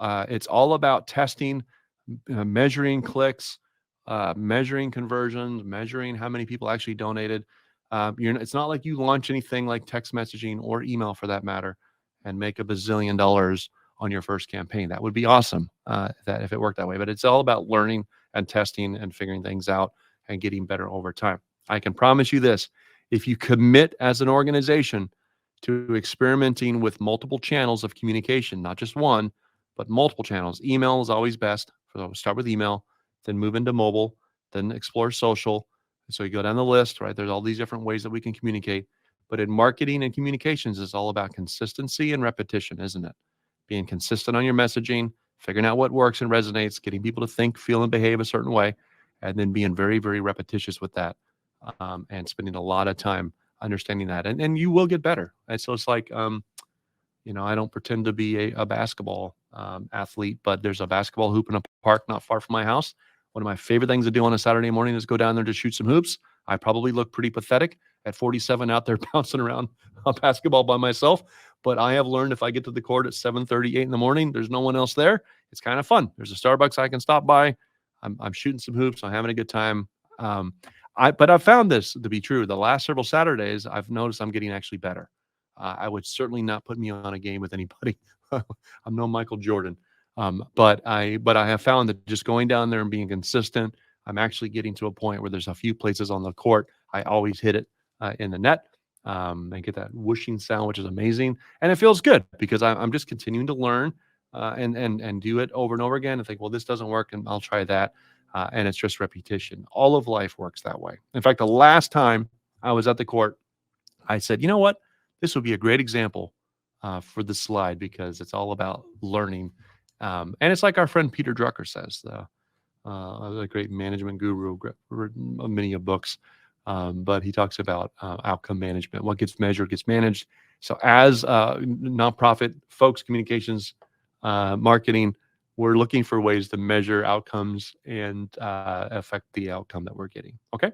It's all about testing, measuring clicks, measuring conversions, measuring how many people actually donated. It's not like you launch anything like text messaging or email for that matter and make a bazillion dollars on your first campaign. That would be awesome that if it worked that way. But it's all about learning and testing and figuring things out and getting better over time. I can promise you this: if you commit as an organization to experimenting with multiple channels of communication, not just one, but multiple channels. Email is always best. So start with email, then move into mobile, then explore social. So you go down the list, right? There's all these different ways that we can communicate. But in marketing and communications, it's all about consistency and repetition, isn't it? Being consistent on your messaging, figuring out what works and resonates, getting people to think, feel, and behave a certain way, and then being very, very repetitious with that, and spending a lot of time understanding that. And you will get better. And so it's like, I don't pretend to be a basketball athlete, but there's a basketball hoop in a park not far from my house. One of my favorite things to do on a Saturday morning is go down there to shoot some hoops. I probably look pretty pathetic at 47 out there bouncing around a basketball by myself. But I have learned if I get to the court at 7:38 in the morning, there's no one else there. It's kind of fun. There's a Starbucks I can stop by. I'm shooting some hoops. I'm having a good time. Um, but I've found this to be true. The last several Saturdays, I've noticed I'm getting actually better. I would certainly not put me on a game with anybody. I'm no Michael Jordan. But I have found that just going down there and being consistent, I'm actually getting to a point where there's a few places on the court I always hit it in the net, and get that whooshing sound, which is amazing, and it feels good because I'm just continuing to learn and do it over and over again and think, well, this doesn't work, and I'll try that, and it's just repetition. All of life works that way. In fact, the last time I was at the court, I said, you know what? This would be a great example for the slide because it's all about learning. And it's like our friend Peter Drucker says, a great management guru, written many of books, but he talks about outcome management. What gets measured gets managed. So as nonprofit folks, communications, marketing, we're looking for ways to measure outcomes and affect the outcome that we're getting. Okay.